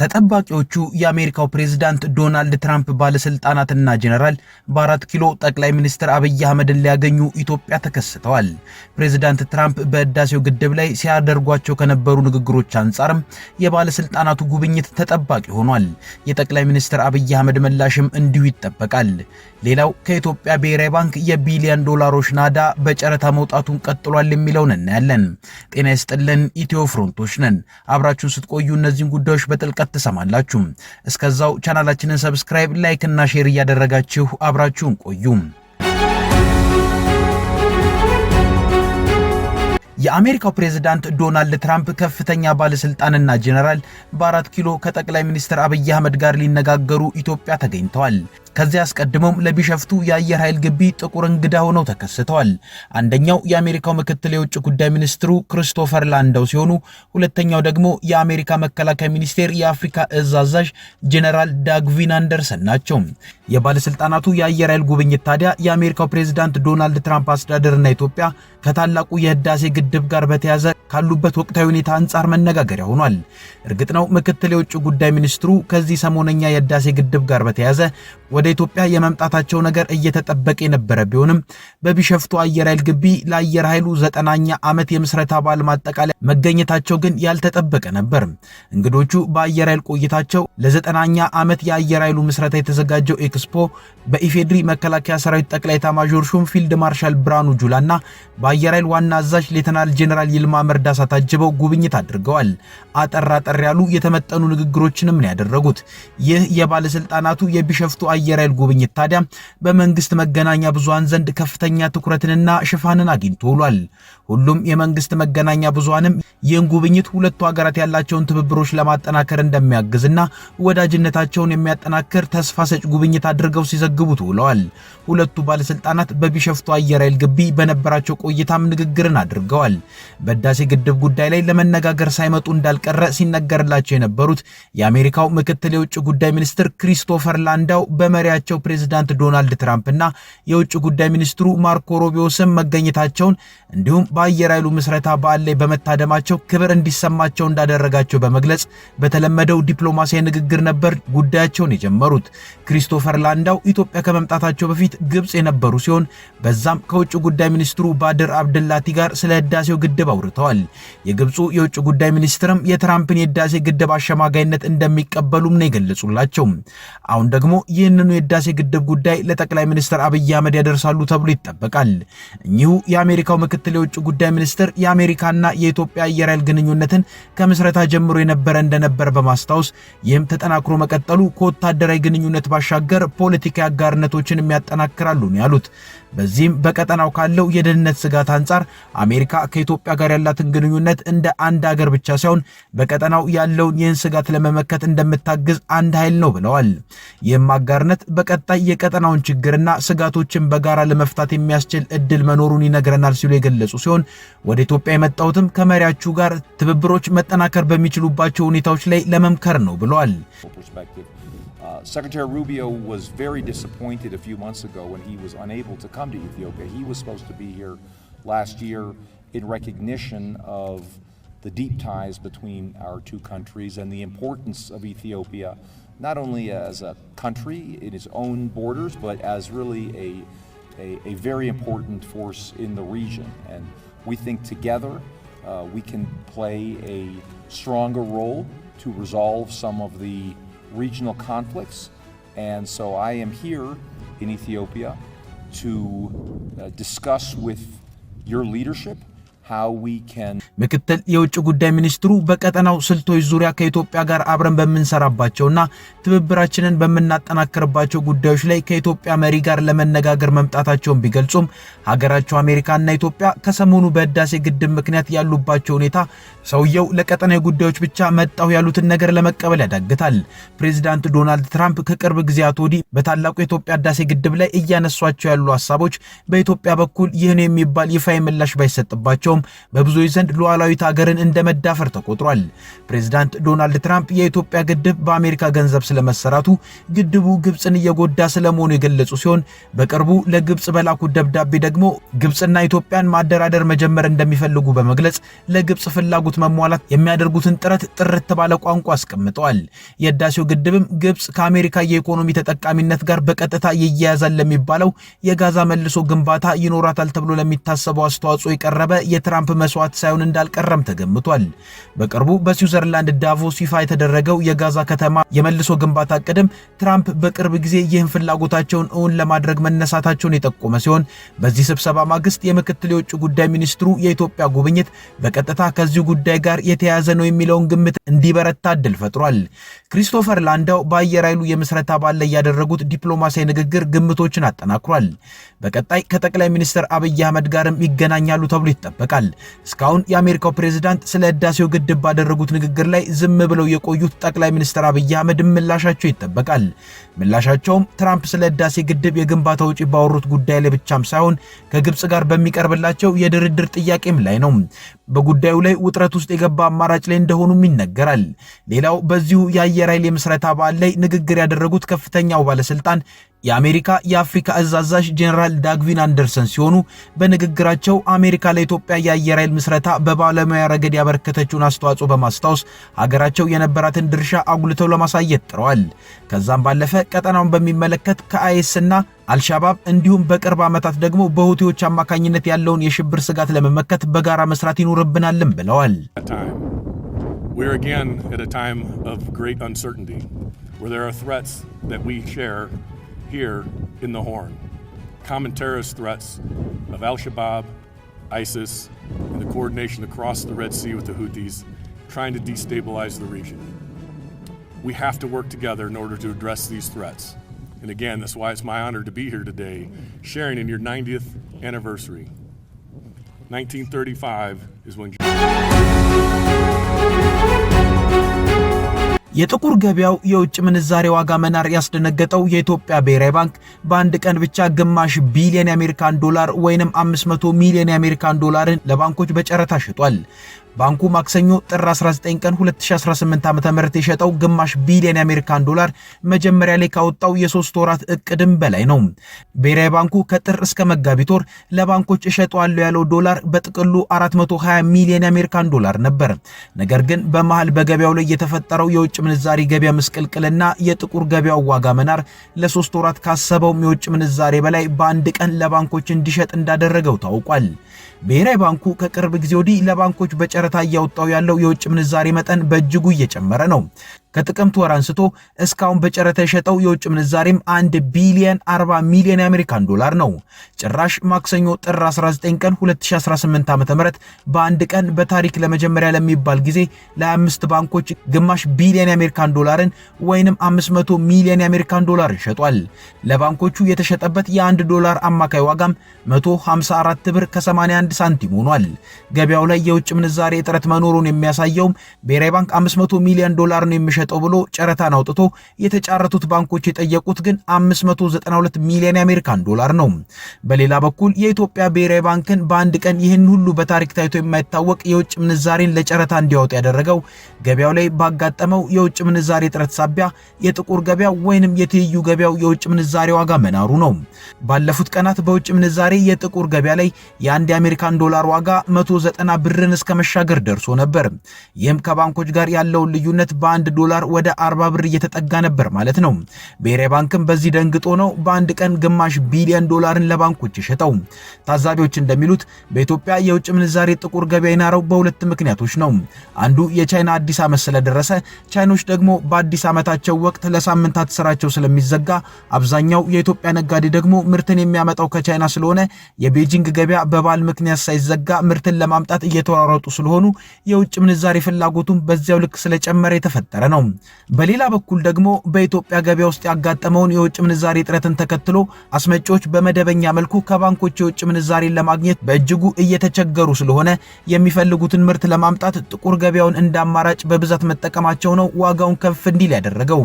ተጠባቂዎቹ የአሜሪካው ፕሬዝዳንት ዶናልድ ትራምፕ ባለስልጣናትና ጀነራል በ4 ኪሎ ጠቅላይ ሚኒስትር አብይ አህመድን ሊያገኙ ኢትዮጵያ ተከስተዋል። ፕሬዝዳንት ትራምፕ በህዳሴው ግድብ ላይ ሲያደርጓቸው ከነበሩ ንግግሮች አንጻርም የባለስልጣናቱ ጉብኝት ተጠባቂ ሆኗል። የጠቅላይ ሚኒስትር አብይ አህመድ ምላሽም እንዲሁ ይጠበቃል። ሌላው ከኢትዮጵያ ብሔራዊ ባንክ የቢሊዮን ዶላሮች ናዳ በጨረታ መውጣቱን ቀጥሏል የሚለውን እናያለን። ጤና ይስጥልን፣ ኢትዮ ፍሮንቶች ነን። አብራችሁን ስትቆዩ እነዚህን ጉዳዮች በጥልቀት ተሰማላችሁ። እስከዛው ቻናላችንን ሰብስክራይብ፣ ላይክ እና ሼር እያደረጋችሁ አብራችሁን ቆዩ። የአሜሪካው ፕሬዝዳንት ዶናልድ ትራምፕ ከፍተኛ ባለስልጣንና ጀነራል በ4 ኪሎ ከጠቅላይ ሚኒስትር አብይ አህመድ ጋር ሊነጋገሩ ኢትዮጵያ ተገኝተዋል። ከዚያ አስቀድሞም ለቢሸፍቱ የአየር ኃይል ግቢ ጥቁር እንግዳ ሆነው ተከስተዋል። አንደኛው የአሜሪካው ምክትል የውጭ ጉዳይ ሚኒስትሩ ክሪስቶፈር ላንዳው ሲሆኑ ሁለተኛው ደግሞ የአሜሪካ መከላከያ ሚኒስቴር የአፍሪካ እዝ አዛዥ ጀነራል ዳግቪን አንደርሰን ናቸው። የባለስልጣናቱ የአየር ኃይል ጉብኝት ታዲያ የአሜሪካው ፕሬዝዳንት ዶናልድ ትራምፕ አስተዳደርና ኢትዮጵያ ከታላቁ የህዳሴ ግድብ ጋር በተያያዘ ካሉበት ወቅታዊ ሁኔታ አንጻር መነጋገሪያ ሆኗል። እርግጥ ነው ምክትል የውጭ ጉዳይ ሚኒስትሩ ከዚህ ሰሞነኛ የህዳሴ ግድብ ጋር በተያያዘ ወደ ኢትዮጵያ የመምጣታቸው ነገር እየተጠበቀ የነበረ ቢሆንም በቢሸፍቱ አየር ኃይል ግቢ ለአየር ኃይሉ 9ኛ ዓመት የምስረታ በዓል ማጠቃለያ መገኘታቸው ግን ያልተጠበቀ ነበር። እንግዶቹ በአየር ኃይል ቆይታቸው ለ9ኛ ዓመት የአየር ኃይሉ ምስረታ የተዘጋጀው ኤክስፖ በኢፌድሪ መከላከያ ሰራዊት ጠቅላይ ኤታማዦር ሹም ፊልድ ማርሻል ብርሃኑ ጁላና በአየር ኃይል ዋና አዛዥ ሌተናል ጄኔራል ይልማ መርዳሳ ታጅበው ጉብኝት አድርገዋል። አጠር ያሉ የተመጠኑ ንግግሮችንም ነው ያደረጉት። ይህ የባለስልጣናቱ የቢሸፍቱ አየር ኃይል ጉብኝት ታዲያ በመንግስት መገናኛ ብዙሃን ዘንድ ከፍተኛ ትኩረትንና ሽፋንን አግኝቶ ውሏል። ሁሉም የመንግስት መገናኛ ብዙሃንም ይህን ጉብኝት ሁለቱ ሀገራት ያላቸውን ትብብሮች ለማጠናከር እንደሚያግዝና ወዳጅነታቸውን የሚያጠናክር ተስፋ ሰጭ ጉብኝት አድርገው ሲዘግቡት ውለዋል። ሁለቱ ባለስልጣናት በቢሸፍቱ አየር ኃይል ግቢ በነበራቸው ቆይታም ንግግርን አድርገዋል። በህዳሴ ግድብ ጉዳይ ላይ ለመነጋገር ሳይመጡ እንዳልቀረ ሲነገርላቸው የነበሩት የአሜሪካው ምክትል የውጭ ጉዳይ ሚኒስትር ክሪስቶፈር ላንዳው በመሪያቸው ፕሬዝዳንት ዶናልድ ትራምፕና የውጭ ጉዳይ ሚኒስትሩ ማርኮ ሩቢዮ ስም መገኘታቸውን እንዲሁም በአየር ኃይሉ ምስረታ በዓል ላይ በመታደማቸው ክብር እንዲሰማቸው እንዳደረጋቸው በመግለጽ በተለመደው ዲፕሎማሲያዊ ንግግር ነበር ጉዳያቸውን የጀመሩት። ክሪስቶፈር ላንዳው ኢትዮጵያ ከመምጣታቸው በፊት ግብጽ የነበሩ ሲሆን በዛም ከውጭ ጉዳይ ሚኒስትሩ ባድር አብደላቲ ጋር ስለ ህዳሴው ግድብ አውርተዋል። የግብጹ የውጭ ጉዳይ ሚኒስትርም የትራምፕን የህዳሴ ግድብ አሸማጋይነት እንደሚቀበሉም ነው የገለጹላቸው። አሁን ደግሞ ይህንኑ የህዳሴ ግድብ ጉዳይ ለጠቅላይ ሚኒስትር አብይ አህመድ ያደርሳሉ ተብሎ ይጠበቃል። እኚሁ የአሜሪካው ምክትል የውጭ ጉዳይ ሚኒስትር የአሜሪካና የኢትዮጵያ አየር ኃይል ግንኙነትን ከምስረታ ጀምሮ የነበረ እንደነበር በማስታወስ ይህም ተጠናክሮ መቀጠሉ ከወታደራዊ ግንኙነት ባሻገር ፖለቲካዊ አጋርነቶችን የሚያጠናክራሉ ነው ያሉት። በዚህም በቀጠናው ካለው የደህንነት ስጋት አንጻር አሜሪካ ከኢትዮጵያ ጋር ያላትን ግንኙነት እንደ አንድ ሀገር ብቻ ሳይሆን በቀጠናው ያለውን ይህን ስጋት ለመመከት እንደምታግዝ አንድ ኃይል ነው ብለዋል። ይህም አጋርነት በቀጣይ የቀጠናውን ችግርና ስጋቶችን በጋራ ለመፍታት የሚያስችል እድል መኖሩን ይነግረናል ሲሉ የገለጹ ሲሆን ወደ ኢትዮጵያ የመጣሁትም ከመሪያችሁ ጋር ትብብሮች መጠናከር በሚችሉባቸው ሁኔታዎች ላይ ለመምከር ነው ብለዋል። Secretary Rubio was very disappointed a few months ago when he was unable to come to Ethiopia. He was supposed to be here last year in recognition of the deep ties between our two countries and the importance of Ethiopia, not only as a country in its own borders, but as really a very important force in the region. And we think together we can play a stronger role to resolve some of the regional conflicts, and so I am here in Ethiopia to discuss with your leadership how we can ምክትል የውጭ ጉዳይ ሚኒስትሩ በቀጠናው ስልቶች ዙሪያ ከኢትዮጵያ ጋር አብረን በመንሰራባቸውና ትብብራችንን በመናጠናከርባቸው ጉዳዮች ላይ ከኢትዮጵያ መሪ ጋር ለመነጋገር መምጣታቸውን ቢገልጹም ሀገራቸው አሜሪካና ኢትዮጵያ ከሰሞኑ በህዳሴ ግድብ ምክንያት ያሉባቸው ሁኔታ ሰውየው ለቀጠናዊ ጉዳዮች ብቻ መጣው ያሉትን ነገር ለመቀበል ያዳግታል። ፕሬዝዳንት ዶናልድ ትራምፕ ከቅርብ ጊዜያት ወዲህ በታላቁ የኢትዮጵያ ህዳሴ ግድብ ላይ እያነሷቸው ያሉ ሐሳቦች በኢትዮጵያ በኩል ይህን የሚባል ይፋ ምላሽ ባይሰጥባቸው መሆናቸውም በብዙዎች ዘንድ ሉዓላዊት ሀገርን እንደመዳፈር ተቆጥሯል። ፕሬዝዳንት ዶናልድ ትራምፕ የኢትዮጵያ ግድብ በአሜሪካ ገንዘብ ስለመሰራቱ ግድቡ ግብፅን እየጎዳ ስለመሆኑ የገለጹ ሲሆን በቅርቡ ለግብፅ በላኩት ደብዳቤ ደግሞ ግብፅና ኢትዮጵያን ማደራደር መጀመር እንደሚፈልጉ በመግለጽ ለግብፅ ፍላጎት መሟላት የሚያደርጉትን ጥረት ጥርት ባለ ቋንቋ አስቀምጠዋል። የህዳሴው ግድብም ግብፅ ከአሜሪካ የኢኮኖሚ ተጠቃሚነት ጋር በቀጥታ ይያያዛል ለሚባለው የጋዛ መልሶ ግንባታ ይኖራታል ተብሎ ለሚታሰበው አስተዋጽኦ የቀረበ የትራምፕ መስዋዕት ሳይሆን እንዳልቀረም ተገምቷል። በቅርቡ በስዊዘርላንድ ዳቮስ ይፋ የተደረገው የጋዛ ከተማ የመልሶ ግንባታ እቅድም ትራምፕ በቅርብ ጊዜ ይህን ፍላጎታቸውን እውን ለማድረግ መነሳታቸውን የጠቆመ ሲሆን በዚህ ስብሰባ ማግስት የምክትል የውጭ ጉዳይ ሚኒስትሩ የኢትዮጵያ ጉብኝት በቀጥታ ከዚህ ጉዳይ ጋር የተያያዘ ነው የሚለውን ግምት እንዲበረታ እድል ፈጥሯል። ክሪስቶፈር ላንዳው በአየር ኃይሉ የምስረታ በዓል ላይ ያደረጉት ዲፕሎማሲያዊ ንግግር ግምቶችን አጠናክሯል። በቀጣይ ከጠቅላይ ሚኒስትር አብይ አህመድ ጋርም ይገናኛሉ ተብሎ ይጠበቃል። እስካሁን የአሜሪካው ፕሬዝዳንት ስለ ህዳሴው ግድብ ባደረጉት ንግግር ላይ ዝም ብለው የቆዩት ጠቅላይ ሚኒስትር አብይ አህመድ ምላሻቸው ይጠበቃል። ምላሻቸውም ትራምፕ ስለ ህዳሴ ግድብ የግንባታ ወጪ ባወሩት ጉዳይ ላይ ብቻም ሳይሆን ከግብፅ ጋር በሚቀርብላቸው የድርድር ጥያቄም ላይ ነው። በጉዳዩ ላይ ውጥረት ውስጥ የገባ አማራጭ ላይ እንደሆኑም ይነገራል። ሌላው በዚሁ የአየር ኃይል የምስረታ በዓል ላይ ንግግር ያደረጉት ከፍተኛው ባለስልጣን የአሜሪካ የአፍሪካ እዝ አዛዥ ጄኔራል ዳግቪን አንደርሰን ሲሆኑ በንግግራቸው አሜሪካ ለኢትዮጵያ የአየር ኃይል ምስረታ በባለሙያ ረገድ ያበረከተችውን አስተዋጽኦ በማስታወስ ሀገራቸው የነበራትን ድርሻ አጉልተው ለማሳየት ጥረዋል። ከዛም ባለፈ ቀጠናውን በሚመለከት ከአይኤስ እና አልሻባብ እንዲሁም በቅርብ ዓመታት ደግሞ በሁቲዎች አማካኝነት ያለውን የሽብር ስጋት ለመመከት በጋራ መስራት ይኖርብናልም ብለዋል። We are again at a time of great uncertainty where there are threats that we share here in the Horn. Common terrorist threats of Al-Shabaab, ISIS, and the coordination across the Red Sea with the Houthis trying to destabilize the region. We have to work together in order to address these threats. And again, that's why it's my honor to be here today, sharing in your 90th anniversary. 1935 is when የጥቁር ገበያው የውጭ ምንዛሬ ዋጋ መናር ያስደነገጠው የኢትዮጵያ ብሔራዊ ባንክ በአንድ ቀን ብቻ ግማሽ ቢሊዮን የአሜሪካን ዶላር ወይንም 500 ሚሊዮን የአሜሪካን ዶላርን ለባንኮች በጨረታ ሽጧል። ባንኩ ማክሰኞ ጥር 19 ቀን 2018 ዓ.ም የሸጠው ግማሽ ቢሊዮን የአሜሪካን ዶላር መጀመሪያ ላይ ካወጣው የ3 ወራት እቅድም በላይ ነው። ብሔራዊ ባንኩ ከጥር እስከ መጋቢት ወር ለባንኮች እሸጠዋለሁ ያለው ዶላር በጥቅሉ 420 ሚሊዮን የአሜሪካን ዶላር ነበር። ነገር ግን በመሃል በገበያው ላይ የተፈጠረው የውጭ ምንዛሪ ገበያ ምስቅልቅልና የጥቁር ገበያው ዋጋ መናር ለ3 ወራት ካሰበው የውጭ ምንዛሬ በላይ በአንድ ቀን ለባንኮች እንዲሸጥ እንዳደረገው ታውቋል። ብሔራዊ ባንኩ ከቅርብ ጊዜ ወዲህ ለባንኮች በጨረታ እያወጣው ያለው የውጭ ምንዛሬ መጠን በእጅጉ እየጨመረ ነው። ከጥቅምት ወር አንስቶ እስካሁን በጨረታ የሸጠው የውጭ ምንዛሬም 1 ቢሊዮን 40 ሚሊዮን የአሜሪካን ዶላር ነው። ጭራሽ ማክሰኞ ጥር 19 ቀን 2018 ዓ.ም በአንድ ቀን በታሪክ ለመጀመሪያ ለሚባል ጊዜ ለ25 ባንኮች ግማሽ ቢሊዮን የአሜሪካን ዶላርን ወይንም 500 ሚሊዮን የአሜሪካን ዶላርን ሸጧል። ለባንኮቹ የተሸጠበት የ1 ዶላር አማካይ ዋጋም 154 ብር ከ81 ሳንቲም ሆኗል። ገበያው ላይ የውጭ ምንዛሬ እጥረት መኖሩን የሚያሳየውም ብሔራዊ ባንክ 500 ሚሊዮን ዶላር ነው የሚሸጠው ብሎ ጨረታን አውጥቶ የተጫረቱት ባንኮች የጠየቁት ግን 592 ሚሊዮን የአሜሪካን ዶላር ነው። በሌላ በኩል የኢትዮጵያ ብሔራዊ ባንክን በአንድ ቀን ይህን ሁሉ በታሪክ ታይቶ የማይታወቅ የውጭ ምንዛሬን ለጨረታ እንዲያወጣ ያደረገው ገበያው ላይ ባጋጠመው የውጭ ምንዛሬ እጥረት ሳቢያ የጥቁር ገበያው ወይንም የትይዩ ገበያው የውጭ ምንዛሬ ዋጋ መናሩ ነው። ባለፉት ቀናት በውጭ ምንዛሬ የጥቁር ገበያ ላይ የአንድ የአሜሪካን ዶላር ዋጋ 190 ብርን እስከ መሻገር ደርሶ ነበር። ይህም ከባንኮች ጋር ያለውን ልዩነት በአንድ ዶላር ወደ 40 ብር እየተጠጋ ነበር ማለት ነው። ብሔራዊ ባንክም በዚህ ደንግጦ ነው በአንድ ቀን ግማሽ ቢሊዮን ዶላርን ለባንኮች የሸጠው። ታዛቢዎች እንደሚሉት በኢትዮጵያ የውጭ ምንዛሬ ጥቁር ገበያ የናረው በሁለት ምክንያቶች ነው። አንዱ የቻይና አዲስ ዓመት ስለደረሰ፣ ቻይኖች ደግሞ በአዲስ ዓመታቸው ወቅት ለሳምንታት ስራቸው ስለሚዘጋ፣ አብዛኛው የኢትዮጵያ ነጋዴ ደግሞ ምርትን የሚያመጣው ከቻይና ስለሆነ የቤጂንግ ገበያ በበዓል ምክንያት ሳይዘጋ ምርትን ለማምጣት እየተሯሯጡ ስለሆኑ የውጭ ምንዛሬ ፍላጎቱም በዚያው ልክ ስለጨመረ የተፈጠረ ነው። በሌላ በኩል ደግሞ በኢትዮጵያ ገበያ ውስጥ ያጋጠመውን የውጭ ምንዛሬ እጥረትን ተከትሎ አስመጪዎች በመደበኛ መልኩ ከባንኮች የውጭ ምንዛሬን ለማግኘት በእጅጉ እየተቸገሩ ስለሆነ የሚፈልጉትን ምርት ለማምጣት ጥቁር ገበያውን እንደ አማራጭ በብዛት መጠቀማቸው ነው ዋጋውን ከፍ እንዲል ያደረገው።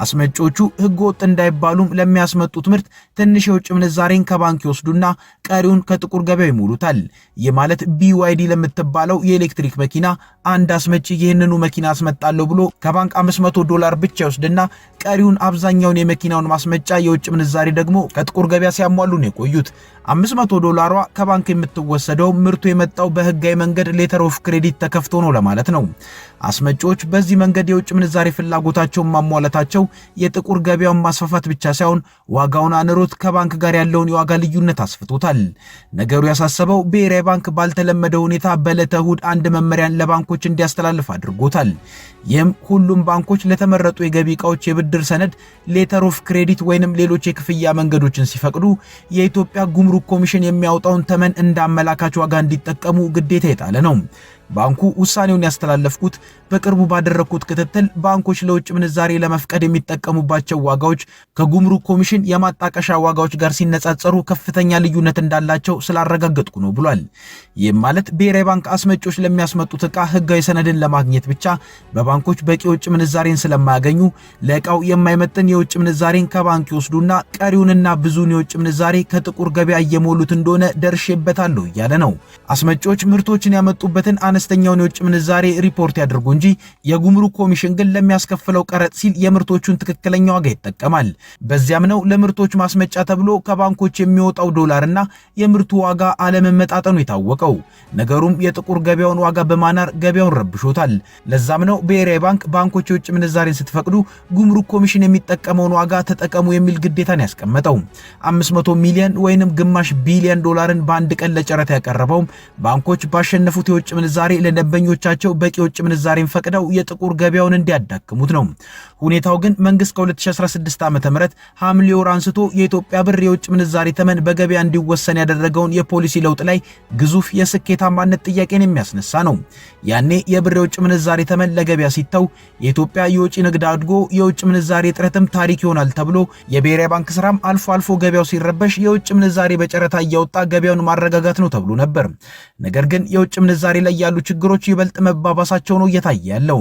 አስመጪዎቹ ህገወጥ እንዳይባሉም ለሚያስመጡት ምርት ትንሽ የውጭ ምንዛሬን ከባንክ ይወስዱና ቀሪውን ከጥቁር ገበያ ይሞሉታል። ይህ ማለት BYD ለምትባለው የኤሌክትሪክ መኪና አንድ አስመጪ ይህንኑ መኪና አስመጣለሁ ብሎ ከባንክ $500 ብቻ ይወስድና ቀሪውን አብዛኛውን የመኪናውን ማስመጫ የውጭ ምንዛሬ ደግሞ ከጥቁር ገበያ ሲያሟሉ ነው የቆዩት። $500 ከባንክ የምትወሰደው ምርቱ የመጣው በህጋዊ መንገድ ሌተር ኦፍ ክሬዲት ተከፍቶ ነው ለማለት ነው። አስመጪዎች በዚህ መንገድ የውጭ ምንዛሬ ፍላጎታቸውን ማሟላታቸው የጥቁር ገበያውን ማስፋፋት ብቻ ሳይሆን ዋጋውን አንሮት ከባንክ ጋር ያለውን የዋጋ ልዩነት አስፍቶታል። ነገሩ ያሳሰበው ብሔራዊ ባንክ ባልተለመደ ሁኔታ በዕለተ እሁድ አንድ መመሪያን ለባንኮች እንዲያስተላልፍ አድርጎታል። ይህም ሁሉም ባንኮች ለተመረጡ የገቢ ዕቃዎች የብድር ሰነድ ሌተር ኦፍ ክሬዲት ወይንም ሌሎች የክፍያ መንገዶችን ሲፈቅዱ የኢትዮጵያ ጉምሩክ ኮሚሽን የሚያወጣውን ተመን እንዳመላካች ዋጋ እንዲጠቀሙ ግዴታ የጣለ ነው። ባንኩ ውሳኔውን ያስተላለፍኩት በቅርቡ ባደረኩት ክትትል ባንኮች ለውጭ ምንዛሬ ለመፍቀድ የሚጠቀሙባቸው ዋጋዎች ከጉምሩክ ኮሚሽን የማጣቀሻ ዋጋዎች ጋር ሲነጻጸሩ ከፍተኛ ልዩነት እንዳላቸው ስላረጋገጥኩ ነው ብሏል። ይህም ማለት ብሔራዊ ባንክ አስመጪዎች ለሚያስመጡት ዕቃ ህጋዊ ሰነድን ለማግኘት ብቻ በባንኮች በቂ የውጭ ምንዛሬን ስለማያገኙ ለዕቃው የማይመጥን የውጭ ምንዛሬን ከባንክ ይወስዱና ቀሪውንና ብዙውን የውጭ ምንዛሬ ከጥቁር ገበያ እየሞሉት እንደሆነ ደርሼበታለሁ እያለ ነው። አስመጪዎች ምርቶችን ያመጡበትን አነስተኛውን የውጭ ምንዛሬ ሪፖርት ያድርጉ እንጂ የጉምሩክ ኮሚሽን ግን ለሚያስከፍለው ቀረጥ ሲል የምርቶቹን ትክክለኛ ዋጋ ይጠቀማል። በዚያም ነው ለምርቶች ማስመጫ ተብሎ ከባንኮች የሚወጣው ዶላርና የምርቱ ዋጋ አለመመጣጠኑ የታወቀው። ነገሩም የጥቁር ገበያውን ዋጋ በማናር ገበያውን ረብሾታል። ለዛም ነው ብሔራዊ ባንክ ባንኮች የውጭ ምንዛሬን ስትፈቅዱ ጉምሩክ ኮሚሽን የሚጠቀመውን ዋጋ ተጠቀሙ የሚል ግዴታን ያስቀመጠው። 500 ሚሊዮን ወይንም ግማሽ ቢሊዮን ዶላርን በአንድ ቀን ለጨረታ ያቀረበው ባንኮች ባሸነፉት የውጭ ምንዛሬ ለደንበኞቻቸው በቂ የውጭ ምንዛሬን ፈቅደው የጥቁር ገበያውን እንዲያዳክሙት ነው። ሁኔታው ግን መንግስት ከ2016 ዓ.ም ሐምሌ ወር አንስቶ የኢትዮጵያ ብር የውጭ ምንዛሬ ተመን በገበያ እንዲወሰን ያደረገውን የፖሊሲ ለውጥ ላይ ግዙፍ የስኬታማነት ጥያቄን የሚያስነሳ ነው። ያኔ የብር የውጭ ምንዛሬ ተመን ለገበያ ሲተው የኢትዮጵያ የውጭ ንግድ አድጎ የውጭ ምንዛሬ እጥረትም ታሪክ ይሆናል ተብሎ የብሔራዊ ባንክ ስራም አልፎ አልፎ ገበያው ሲረበሽ የውጭ ምንዛሬ በጨረታ እያወጣ ገበያውን ማረጋጋት ነው ተብሎ ነበር። ነገር ግን የውጭ ምንዛሬ ላይ ያሉ ችግሮች ይበልጥ መባባሳቸው ነው እየታየ ያለው።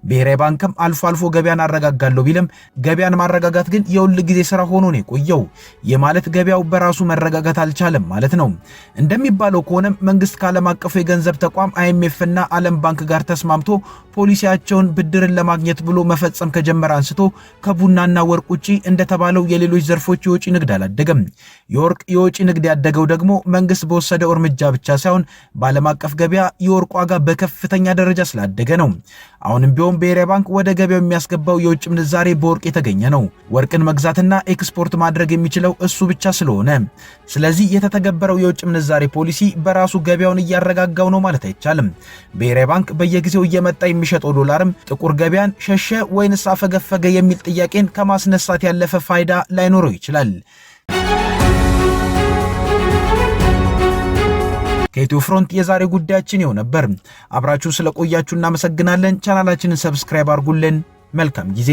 ብሔራዊ ባንክም አልፎ አልፎ ገበያን አረጋጋለሁ ቢልም ገበያን ማረጋጋት ግን የሁል ጊዜ ስራ ሆኖ ነው የቆየው። የማለት ገበያው በራሱ መረጋጋት አልቻለም ማለት ነው። እንደሚባለው ከሆነ መንግስት ከዓለም አቀፉ የገንዘብ ተቋም IMF እና ዓለም ባንክ ጋር ተስማምቶ ፖሊሲያቸውን ብድርን ለማግኘት ብሎ መፈጸም ከጀመረ አንስቶ ከቡናና ወርቅ ውጪ እንደተባለው የሌሎች ዘርፎች የውጭ ንግድ አላደገም። የወርቅ የውጭ ንግድ ያደገው ደግሞ መንግስት በወሰደው እርምጃ ብቻ ሳይሆን በዓለም አቀፍ ገበያ የወርቅ ዋጋ በከፍተኛ ደረጃ ስላደገ ነው። አሁንም ቢሆን ብሔራዊ ባንክ ወደ ገበያው የሚያስገባው የውጭ ምንዛሬ በወርቅ የተገኘ ነው። ወርቅን መግዛትና ኤክስፖርት ማድረግ የሚችለው እሱ ብቻ ስለሆነ ስለዚህ የተተገበረው የውጭ ምንዛሬ ፖሊሲ በራሱ ገበያውን እያረጋጋው ነው ማለት አይቻልም። ብሔራዊ ባንክ በየጊዜው እየመጣ የሚሸጠው ዶላርም ጥቁር ገበያን ሸሸ ወይንስ አፈገፈገ የሚል ጥያቄን ከማስነሳት ያለፈ ፋይዳ ላይኖረው ይችላል። ከኢትዮ ፍሮንት የዛሬ ጉዳያችን ይኸው ነበር። አብራችሁ ስለቆያችሁ እናመሰግናለን። ቻናላችንን ሰብስክራይብ አድርጉልን። መልካም ጊዜ